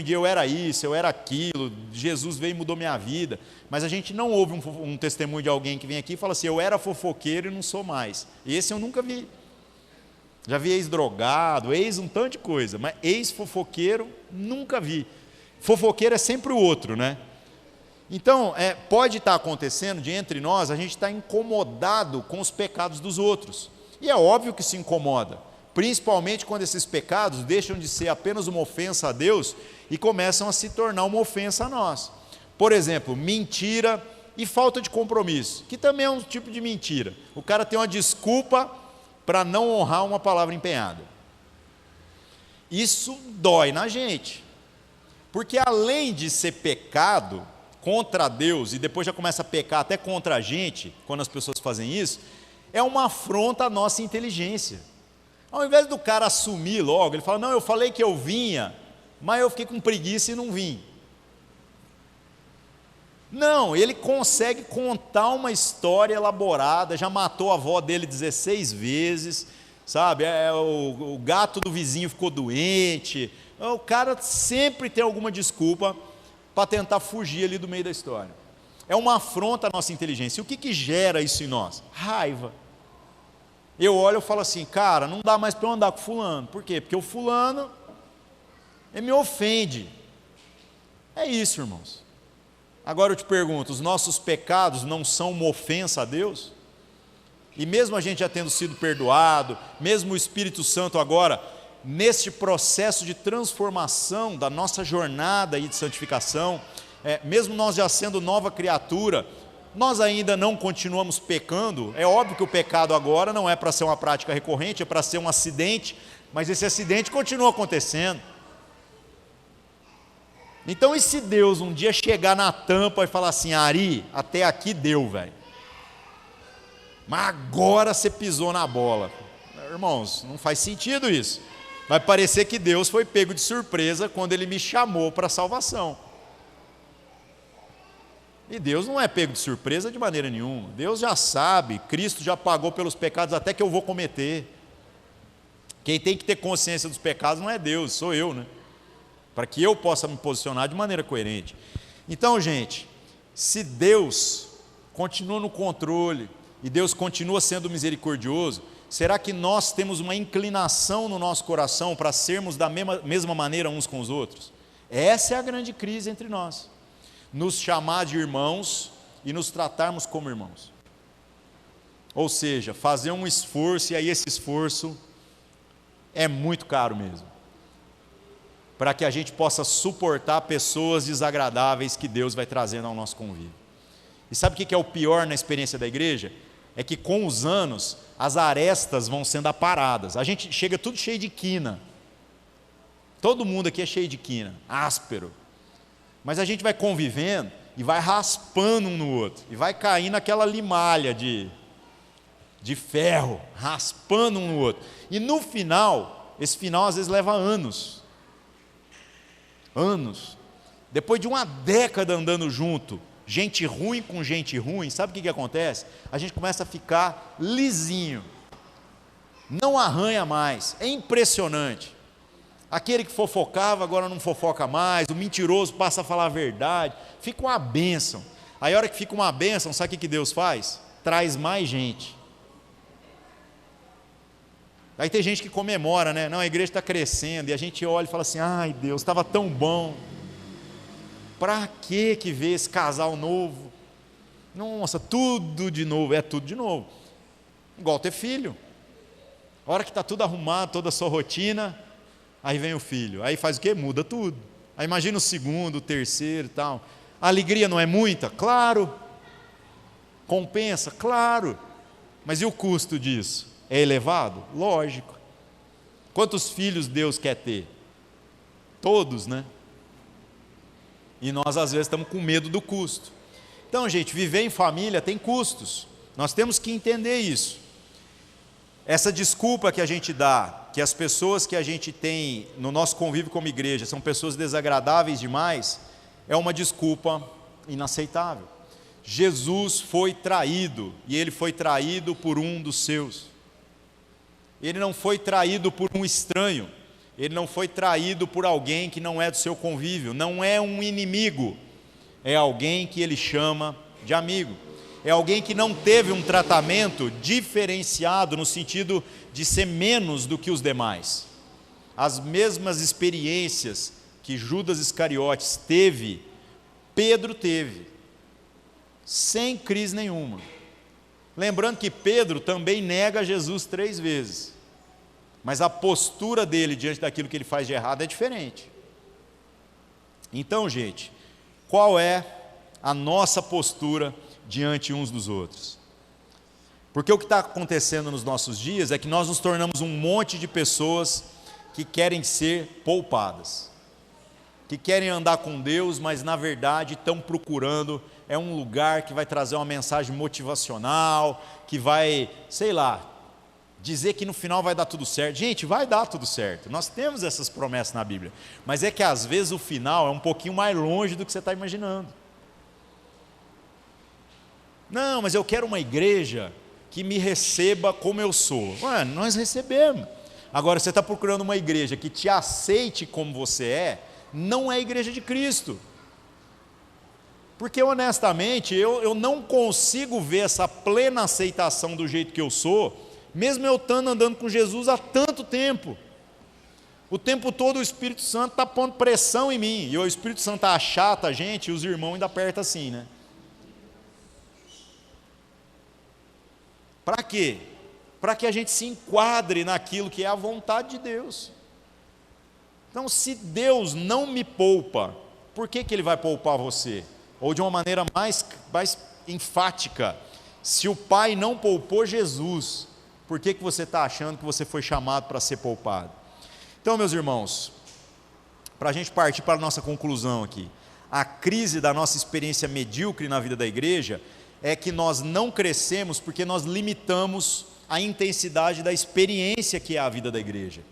de eu era isso, eu era aquilo, Jesus veio e mudou minha vida, mas a gente não ouve um testemunho de alguém que vem aqui e fala assim, eu era fofoqueiro e não sou mais. Esse eu nunca vi. Já vi ex-drogado, um tanto de coisa, mas ex-fofoqueiro nunca vi. Fofoqueiro é sempre o outro, né? Então, pode estar acontecendo de entre nós, a gente está incomodado com os pecados dos outros, e é óbvio que se incomoda, principalmente quando esses pecados deixam de ser apenas uma ofensa a Deus e começam a se tornar uma ofensa a nós. Por exemplo, mentira e falta de compromisso, que também é um tipo de mentira. O cara tem uma desculpa para não honrar uma palavra empenhada. Isso dói na gente, porque além de ser pecado contra Deus, e depois já começa a pecar até contra a gente, quando as pessoas fazem isso, é uma afronta à nossa inteligência. Ao invés do cara assumir logo, ele fala, não, eu falei que eu vinha, mas eu fiquei com preguiça e não vim. Não, ele consegue contar uma história elaborada, já matou a avó dele 16 vezes, sabe, o gato do vizinho ficou doente, o cara sempre tem alguma desculpa para tentar fugir ali do meio da história. É uma afronta à nossa inteligência. E o que gera isso em nós? Raiva. Eu olho e falo assim, cara, não dá mais para eu andar com fulano. Por quê? Porque o fulano, ele me ofende. É isso, irmãos. Agora eu te pergunto, os nossos pecados não são uma ofensa a Deus? E mesmo a gente já tendo sido perdoado, mesmo o Espírito Santo agora, neste processo de transformação da nossa jornada aí de santificação, mesmo nós já sendo nova criatura, nós ainda não continuamos pecando. É óbvio que o pecado agora não é para ser uma prática recorrente, é para ser um acidente, mas esse acidente continua acontecendo. Então e se Deus um dia chegar na tampa e falar assim, Ari, até aqui deu, velho, mas agora você pisou na bola. Irmãos, não faz sentido isso. Vai parecer que Deus foi pego de surpresa quando Ele me chamou para a salvação. E Deus não é pego de surpresa de maneira nenhuma. Deus já sabe, Cristo já pagou pelos pecados até que eu vou cometer. Quem tem que ter consciência dos pecados não é Deus, sou eu, né? Para que eu possa me posicionar de maneira coerente. Então, gente, se Deus continua no controle e Deus continua sendo misericordioso, será que nós temos uma inclinação no nosso coração para sermos da mesma maneira uns com os outros? Essa é a grande crise entre nós. Nos chamar de irmãos e nos tratarmos como irmãos. Ou seja, fazer um esforço, e aí esse esforço é muito caro mesmo, para que a gente possa suportar pessoas desagradáveis que Deus vai trazendo ao nosso convívio. E sabe o que é o pior na experiência da igreja? É que com os anos, as arestas vão sendo aparadas. A gente chega tudo cheio de quina. Todo mundo aqui é cheio de quina, áspero. Mas a gente vai convivendo e vai raspando um no outro. E vai caindo aquela limalha de ferro, raspando um no outro. E no final, esse final às vezes leva anos. Anos. Depois de uma década andando junto, gente ruim com gente ruim, sabe o que acontece? A gente começa a ficar lisinho. Não arranha mais. É impressionante. Aquele que fofocava agora não fofoca mais, o mentiroso passa a falar a verdade, fica uma bênção. Aí a hora que fica uma bênção, sabe o que Deus faz? Traz mais gente. Aí tem gente que comemora, né? Não, a igreja está crescendo, e a gente olha e fala assim, ai Deus, estava tão bom. Para que ver esse casal novo? Nossa, tudo de novo, é tudo de novo. Igual ter filho. A hora que está tudo arrumado, toda a sua rotina, aí vem o filho. Aí faz o quê? Muda tudo. Aí imagina o segundo, o terceiro e tal. A alegria não é muita? Claro. Compensa? Claro. Mas e o custo disso? É elevado? Lógico. Quantos filhos Deus quer ter? Todos, né? E nós às vezes estamos com medo do custo. Então, gente, viver em família tem custos. Nós temos que entender isso. Essa desculpa que a gente dá, que as pessoas que a gente tem no nosso convívio como igreja são pessoas desagradáveis demais, é uma desculpa inaceitável. Jesus foi traído, e ele foi traído por um dos seus. Ele não foi traído por um estranho, ele não foi traído por alguém que não é do seu convívio, não é um inimigo, é alguém que ele chama de amigo. É alguém que não teve um tratamento diferenciado no sentido de ser menos do que os demais. As mesmas experiências que Judas Iscariotes teve, Pedro teve, sem crise nenhuma. Lembrando que Pedro também nega Jesus 3 vezes, mas a postura dele diante daquilo que ele faz de errado é diferente. Então, gente, qual é a nossa postura diante uns dos outros? Porque o que está acontecendo nos nossos dias é que nós nos tornamos um monte de pessoas que querem ser poupadas, que querem andar com Deus, mas na verdade estão procurando um lugar que vai trazer uma mensagem motivacional, que vai, sei lá, dizer que no final vai dar tudo certo. Gente, vai dar tudo certo, nós temos essas promessas na Bíblia, mas é que às vezes o final é um pouquinho mais longe do que você está imaginando. Não, mas eu quero uma igreja que me receba como eu sou. Mano, nós recebemos. Agora, você está procurando uma igreja que te aceite como você é, não é a igreja de Cristo. Porque honestamente, eu não consigo ver essa plena aceitação do jeito que eu sou, mesmo eu estando andando com Jesus há tanto tempo. O tempo todo o Espírito Santo está pondo pressão em mim, e o Espírito Santo achata a gente, e os irmãos ainda apertam assim, né? Para quê? Para que a gente se enquadre naquilo que é a vontade de Deus. Então, se Deus não me poupa, por que Ele vai poupar você? Ou de uma maneira mais enfática, se o Pai não poupou Jesus, por que você está achando que você foi chamado para ser poupado? Então, meus irmãos, para a gente partir para a nossa conclusão aqui, a crise da nossa experiência medíocre na vida da igreja é que nós não crescemos porque nós limitamos a intensidade da experiência que é a vida da igreja.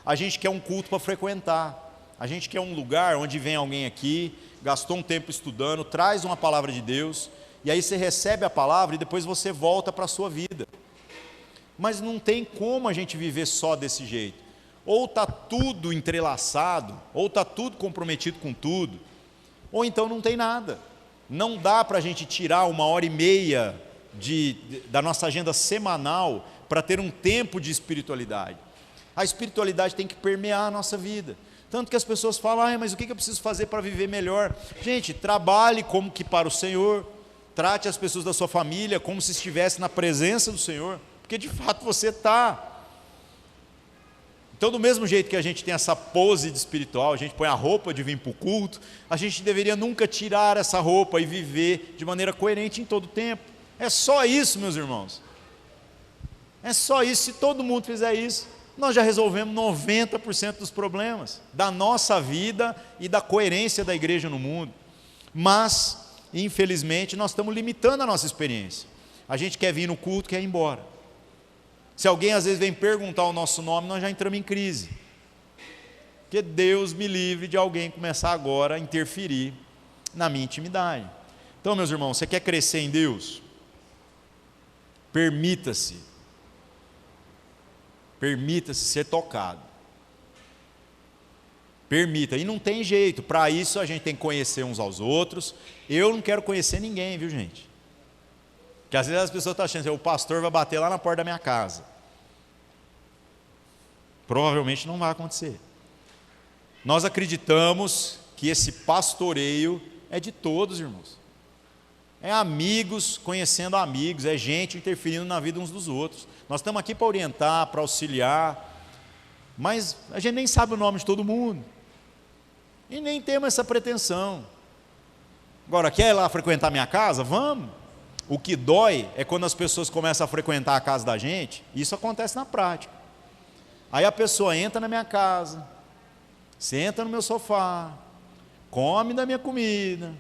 A gente quer um culto para frequentar, a gente quer um lugar onde vem alguém aqui, gastou um tempo estudando, traz uma palavra de Deus, e aí você recebe a palavra e depois você volta para a sua vida. Mas não tem como a gente viver só desse jeito. Ou está tudo entrelaçado, ou está tudo comprometido com tudo, ou então não tem nada. Não dá para a gente tirar 1h30 da nossa agenda semanal para ter um tempo de espiritualidade. A espiritualidade tem que permear a nossa vida. Tanto que as pessoas falam, mas o que eu preciso fazer para viver melhor? Gente, trabalhe como que para o Senhor, trate as pessoas da sua família como se estivesse na presença do Senhor, porque de fato você está. Então, do mesmo jeito que a gente tem essa pose de espiritual, a gente põe a roupa de vir para o culto, a gente deveria nunca tirar essa roupa e viver de maneira coerente em todo o tempo. É só isso, meus irmãos. É só isso. Se todo mundo fizer isso, nós já resolvemos 90% dos problemas da nossa vida e da coerência da igreja no mundo. Mas, infelizmente, nós estamos limitando a nossa experiência. A gente quer vir no culto, quer ir embora. Se alguém às vezes vem perguntar o nosso nome, nós já entramos em crise. Porque Deus me livre de alguém começar agora a interferir na minha intimidade. Então, meus irmãos, você quer crescer em Deus? Permita-se ser tocado. Permita, e não tem jeito, para isso a gente tem que conhecer uns aos outros. Eu não quero conhecer ninguém, viu gente? Porque às vezes as pessoas estão achando que o pastor vai bater lá na porta da minha casa. Provavelmente não vai acontecer. Nós acreditamos que esse pastoreio é de todos, irmãos. É amigos conhecendo amigos, é gente interferindo na vida uns dos outros. Nós estamos aqui para orientar, para auxiliar, mas a gente nem sabe o nome de todo mundo. E nem temos essa pretensão. Agora, quer ir lá frequentar minha casa? Vamos. O que dói é quando as pessoas começam a frequentar a casa da gente. Isso acontece na prática. Aí a pessoa entra na minha casa, senta no meu sofá, come da minha comida.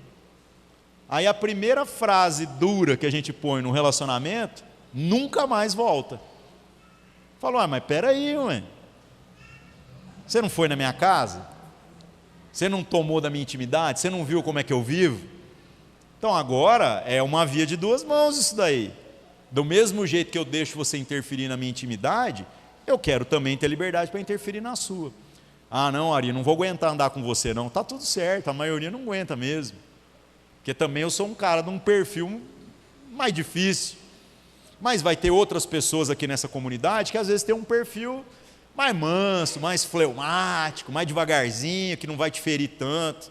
Aí a primeira frase dura que a gente põe no relacionamento, nunca mais volta. Falou, mas peraí, ué. Você não foi na minha casa? Você não tomou da minha intimidade? Você não viu como é que eu vivo? Então agora é uma via de duas mãos isso daí. Do mesmo jeito que eu deixo você interferir na minha intimidade, eu quero também ter liberdade para interferir na sua. Ah não, Ari, não vou aguentar andar com você não. Está tudo certo, a maioria não aguenta mesmo. Porque também eu sou um cara de um perfil mais difícil. Mas vai ter outras pessoas aqui nessa comunidade que às vezes tem um perfil mais manso, mais fleumático, mais devagarzinho, que não vai te ferir tanto.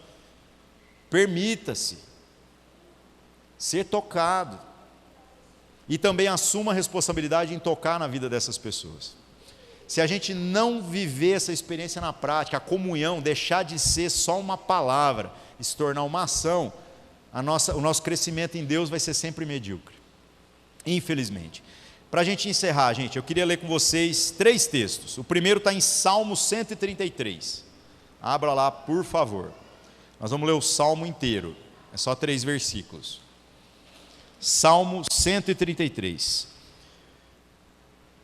Permita-se ser tocado. E também assuma a responsabilidade em tocar na vida dessas pessoas. Se a gente não viver essa experiência na prática, a comunhão deixar de ser só uma palavra e se tornar uma ação, o nosso crescimento em Deus vai ser sempre medíocre. Infelizmente. Para a gente encerrar, gente, eu queria ler com vocês 3 textos. O primeiro está em Salmo 133. Abra lá, por favor. Nós vamos ler o Salmo inteiro. É só 3 versículos. Salmo 133.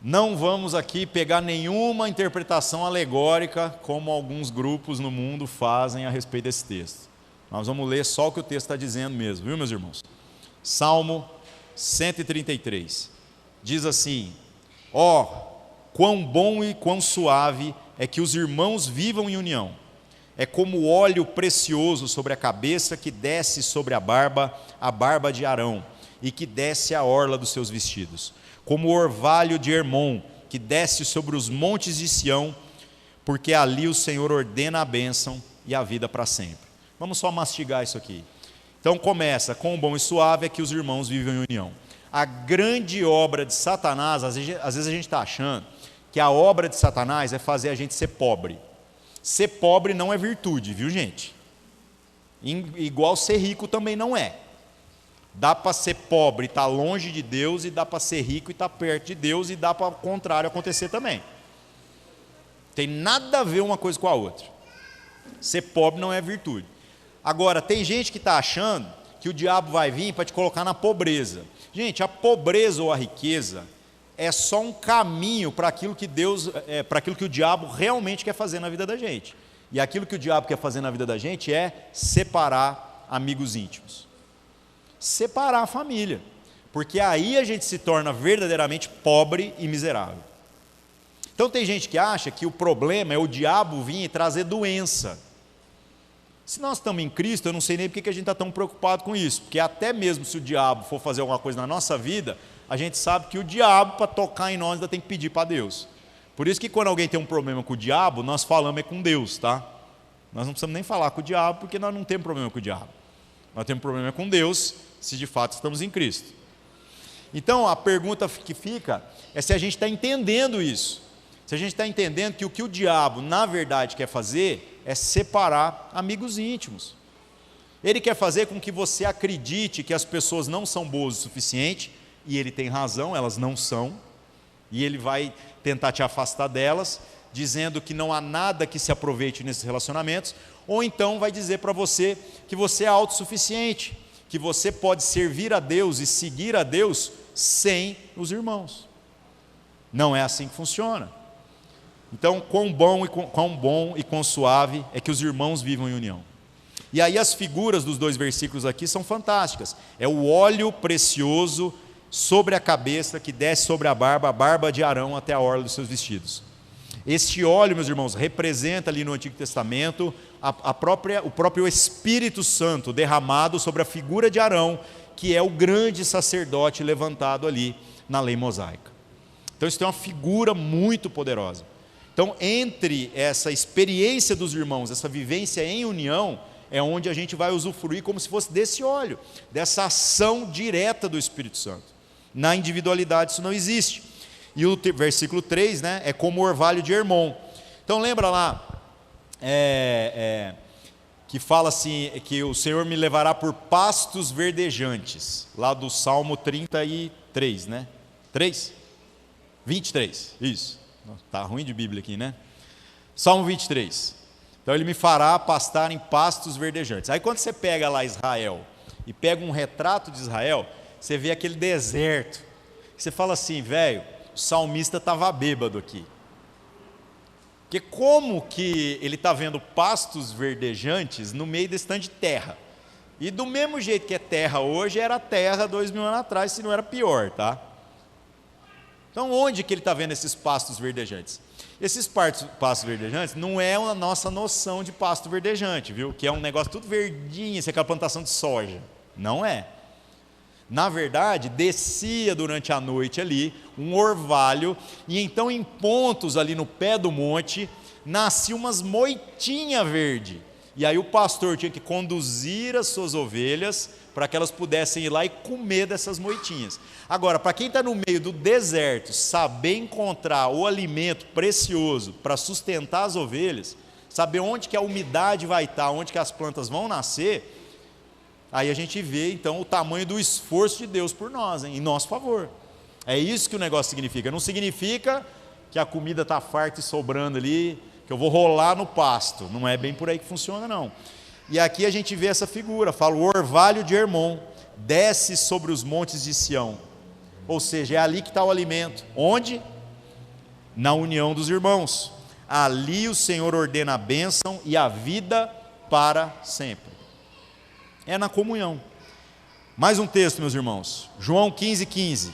Não vamos aqui pegar nenhuma interpretação alegórica, como alguns grupos no mundo fazem a respeito desse texto. Nós vamos ler só o que o texto está dizendo mesmo, viu, meus irmãos? Salmo 133. Diz assim: ó, quão bom e quão suave é que os irmãos vivam em união. É como óleo precioso sobre a cabeça que desce sobre a barba de Arão, e que desce a orla dos seus vestidos. Como o orvalho de Hermon, que desce sobre os montes de Sião, porque ali o Senhor ordena a bênção e a vida para sempre. Vamos só mastigar isso aqui. Então começa, quão bom e suave é que os irmãos vivem em união. A grande obra de Satanás, às vezes a gente está achando que a obra de Satanás é fazer a gente ser pobre. Ser pobre não é virtude, viu gente? Igual ser rico também não é. Dá para ser pobre e estar longe de Deus, e dá para ser rico e estar perto de Deus, e dá para o contrário acontecer também. Tem nada a ver uma coisa com a outra. Ser pobre não é virtude. Agora, tem gente que está achando que o diabo vai vir para te colocar na pobreza. Gente, a pobreza ou a riqueza é só um caminho para aquilo que para aquilo que o diabo realmente quer fazer na vida da gente. E aquilo que o diabo quer fazer na vida da gente é separar amigos íntimos. Separar a família. Porque aí a gente se torna verdadeiramente pobre e miserável. Então tem gente que acha que o problema é o diabo vir e trazer doença. Se nós estamos em Cristo, eu não sei nem porque que a gente está tão preocupado com isso. Porque até mesmo se o diabo for fazer alguma coisa na nossa vida, a gente sabe que o diabo, para tocar em nós, ainda tem que pedir para Deus. Por isso que quando alguém tem um problema com o diabo, nós falamos é com Deus, tá? Nós não precisamos nem falar com o diabo, porque nós não temos problema com o diabo. Nós temos problema com Deus, se de fato estamos em Cristo. Então a pergunta que fica é se a gente está entendendo isso. Se a gente está entendendo que o que o diabo na verdade quer fazer é separar amigos íntimos. Ele quer fazer com que você acredite que as pessoas não são boas o suficiente, e ele tem razão, elas não são, e ele vai tentar te afastar delas, dizendo que não há nada que se aproveite nesses relacionamentos, ou então vai dizer para você que você é autossuficiente, que você pode servir a Deus e seguir a Deus sem os irmãos. Não é assim que funciona. Então, quão bom e quão suave é que os irmãos vivam em união. E aí as figuras dos 2 versículos aqui são fantásticas. É o óleo precioso sobre a cabeça que desce sobre a barba de Arão até a orla dos seus vestidos. Este óleo, meus irmãos, representa ali no Antigo Testamento o próprio Espírito Santo derramado sobre a figura de Arão, que é o grande sacerdote levantado ali na lei mosaica. Então isso tem uma figura muito poderosa. Então, entre essa experiência dos irmãos, essa vivência em união, é onde a gente vai usufruir como se fosse desse óleo, dessa ação direta do Espírito Santo. Na individualidade isso não existe. E o versículo 3, né, é como o orvalho de Hermon. Então lembra lá, que fala assim, que o Senhor me levará por pastos verdejantes, lá do Salmo 33, né? 23, isso. Está ruim de Bíblia aqui, né? Salmo 23. Então ele me fará pastar em pastos verdejantes. Aí quando você pega lá Israel, e pega um retrato de Israel, você vê aquele deserto. Você fala assim, velho, o salmista estava bêbado aqui. Porque como que ele está vendo pastos verdejantes no meio desse tanto de terra? E do mesmo jeito que é terra hoje, era terra 2000 anos atrás, se não era pior, tá? Então onde que ele está vendo esses pastos verdejantes? Esses pastos verdejantes não é a nossa noção de pasto verdejante, viu? Que é um negócio tudo verdinho, isso é aquela plantação de soja. Não é. Na verdade, descia durante a noite ali um orvalho, e então em pontos ali no pé do monte, nascia umas moitinhas verdes. E aí o pastor tinha que conduzir as suas ovelhas para que elas pudessem ir lá e comer dessas moitinhas. Agora, para quem está no meio do deserto, saber encontrar o alimento precioso para sustentar as ovelhas, saber onde que a umidade vai estar, onde que as plantas vão nascer, aí a gente vê então o tamanho do esforço de Deus por nós, em nosso favor. É isso que o negócio significa. Não significa que a comida está farta e sobrando ali, que eu vou rolar no pasto. Não é bem por aí que funciona, não. E aqui a gente vê essa figura, fala o orvalho de Hermon, desce sobre os montes de Sião. Ou seja, é ali que está o alimento. Onde? Na união dos irmãos. Ali o Senhor ordena a bênção e a vida para sempre. É na comunhão. Mais um texto, meus irmãos. João 15:15.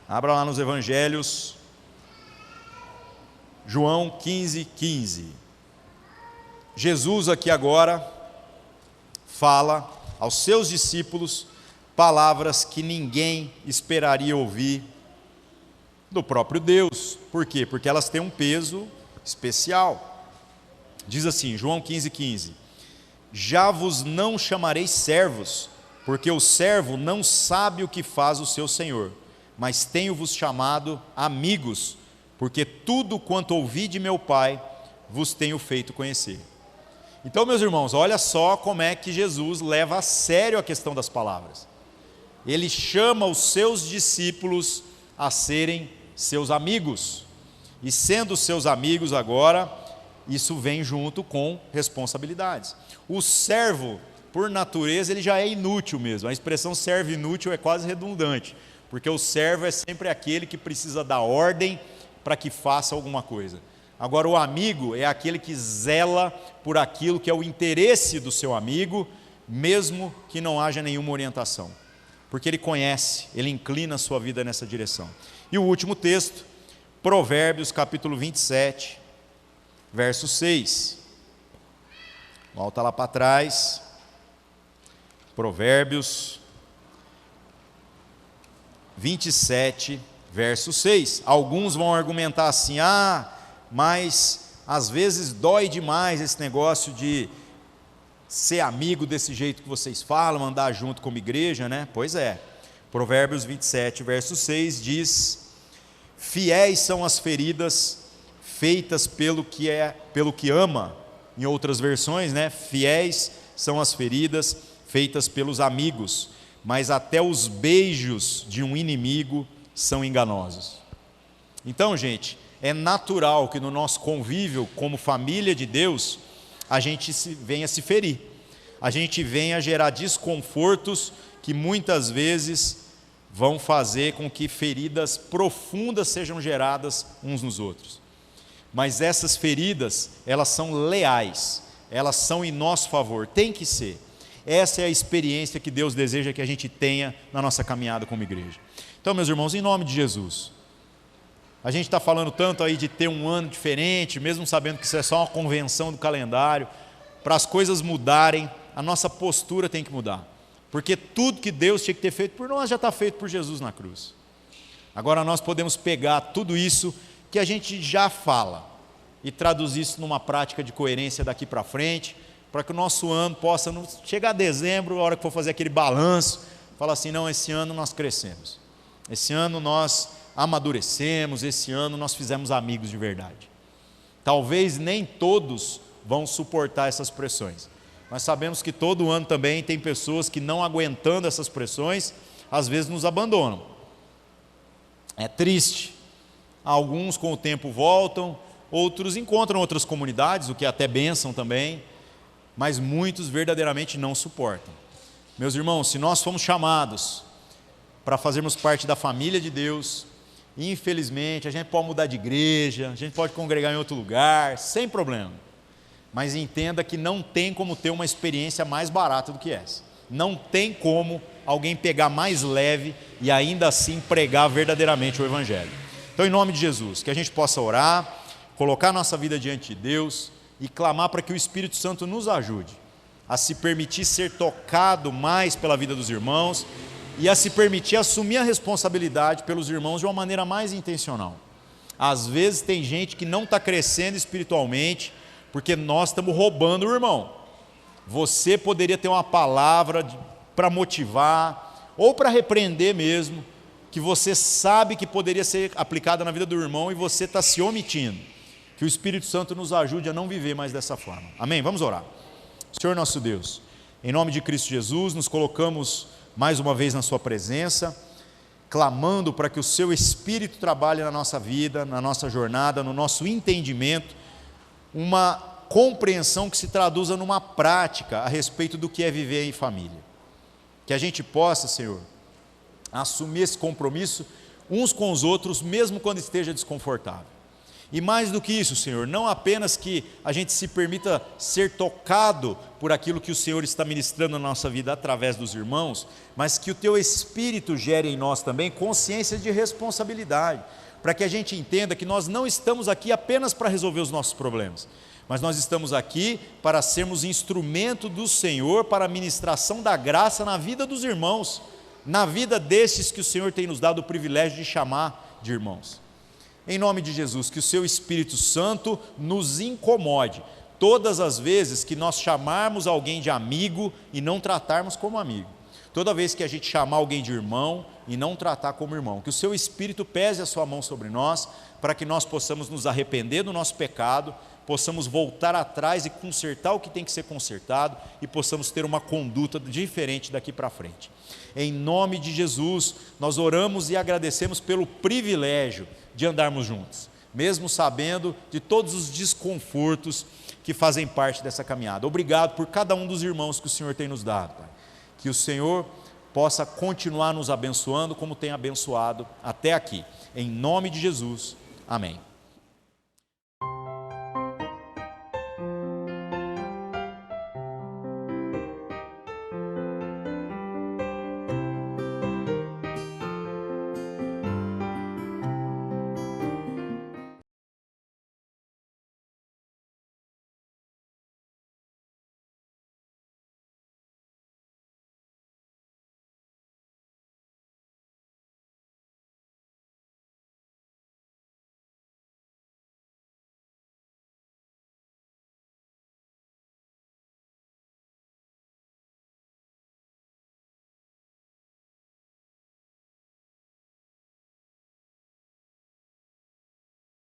Abra lá nos evangelhos. João 15:15. Jesus aqui agora fala aos seus discípulos palavras que ninguém esperaria ouvir do próprio Deus. Por quê? Porque elas têm um peso especial. Diz assim, João 15:15. Já vos não chamarei servos, porque o servo não sabe o que faz o seu senhor, mas tenho-vos chamado amigos, porque tudo quanto ouvi de meu Pai vos tenho feito conhecer. Então, meus irmãos, olha só como é que Jesus leva a sério a questão das palavras. Ele chama os seus discípulos a serem seus amigos, e sendo seus amigos agora, isso vem junto com responsabilidades. O servo, por natureza, ele já é inútil mesmo. A expressão servo inútil é quase redundante, porque o servo é sempre aquele que precisa dar ordem para que faça alguma coisa. Agora o amigo é aquele que zela por aquilo que é o interesse do seu amigo, mesmo que não haja nenhuma orientação, porque ele conhece, ele inclina a sua vida nessa direção. E o último texto, Provérbios capítulo 27, verso 6. Volta lá para trás. Provérbios 27, verso 6. Alguns vão argumentar assim, mas às vezes dói demais esse negócio de ser amigo desse jeito que vocês falam, andar junto como igreja, né? Pois é. Provérbios 27, verso 6 diz: fiéis são as feridas feitas pelo que ama. Em outras versões, né? Fiéis são as feridas feitas pelos amigos, mas até os beijos de um inimigo são enganosos. Então, gente, é natural que no nosso convívio como família de Deus, a gente venha se ferir, a gente venha gerar desconfortos que muitas vezes vão fazer com que feridas profundas sejam geradas uns nos outros. Mas essas feridas, elas são leais, elas são em nosso favor, tem que ser. Essa é a experiência que Deus deseja que a gente tenha na nossa caminhada como igreja. Então, meus irmãos, em nome de Jesus, A gente está falando tanto aí de ter um ano diferente, mesmo sabendo que isso é só uma convenção do calendário. Para as coisas mudarem, a nossa postura tem que mudar. Porque tudo que Deus tinha que ter feito por nós já está feito por Jesus na cruz. Agora nós podemos pegar tudo isso que a gente já fala e traduzir isso numa prática de coerência daqui para frente, para que o nosso ano possa, chegar a dezembro, a hora que for fazer aquele balanço, falar assim, não, esse ano nós crescemos. Esse ano nós amadurecemos, esse ano nós fizemos amigos de verdade. Talvez nem todos vão suportar essas pressões. Nós sabemos que todo ano também tem pessoas que, não aguentando essas pressões, às vezes nos abandonam. É triste. Alguns com o tempo voltam, outros encontram outras comunidades, o que é até bênção também, mas muitos verdadeiramente não suportam. Meus irmãos, se nós fomos chamados para fazermos parte da família de Deus, infelizmente a gente pode mudar de igreja, a gente pode congregar em outro lugar, sem problema. Mas entenda que não tem como ter uma experiência mais barata do que essa. Não tem como alguém pegar mais leve e ainda assim pregar verdadeiramente o Evangelho. Então, em nome de Jesus, que a gente possa orar, colocar nossa vida diante de Deus e clamar para que o Espírito Santo nos ajude a se permitir ser tocado mais pela vida dos irmãos e a se permitir assumir a responsabilidade pelos irmãos de uma maneira mais intencional. Às vezes tem gente que não está crescendo espiritualmente, porque nós estamos roubando o irmão. Você poderia ter uma palavra para motivar, ou para repreender mesmo, que você sabe que poderia ser aplicada na vida do irmão e você está se omitindo. Que o Espírito Santo nos ajude a não viver mais dessa forma. Amém? Vamos orar. Senhor nosso Deus, em nome de Cristo Jesus, nos colocamos mais uma vez na sua presença, clamando para que o seu Espírito trabalhe na nossa vida, na nossa jornada, no nosso entendimento, uma compreensão que se traduza numa prática a respeito do que é viver em família. Que a gente possa, Senhor, assumir esse compromisso uns com os outros, mesmo quando esteja desconfortável. E mais do que isso, Senhor, não apenas que a gente se permita ser tocado por aquilo que o Senhor está ministrando na nossa vida através dos irmãos, mas que o Teu Espírito gere em nós também consciência de responsabilidade, para que a gente entenda que nós não estamos aqui apenas para resolver os nossos problemas, mas nós estamos aqui para sermos instrumento do Senhor para a ministração da graça na vida dos irmãos, na vida desses que o Senhor tem nos dado o privilégio de chamar de irmãos. Em nome de Jesus, que o seu Espírito Santo nos incomode todas as vezes que nós chamarmos alguém de amigo e não tratarmos como amigo. Toda vez que a gente chamar alguém de irmão e não tratar como irmão, que o seu Espírito pese a sua mão sobre nós, para que nós possamos nos arrepender do nosso pecado, possamos voltar atrás e consertar o que tem que ser consertado e possamos ter uma conduta diferente daqui para frente. Em nome de Jesus, nós oramos e agradecemos pelo privilégio de andarmos juntos, mesmo sabendo de todos os desconfortos que fazem parte dessa caminhada. Obrigado por cada um dos irmãos que o Senhor tem nos dado, Pai. Que o Senhor possa continuar nos abençoando como tem abençoado até aqui. Em nome de Jesus, amém.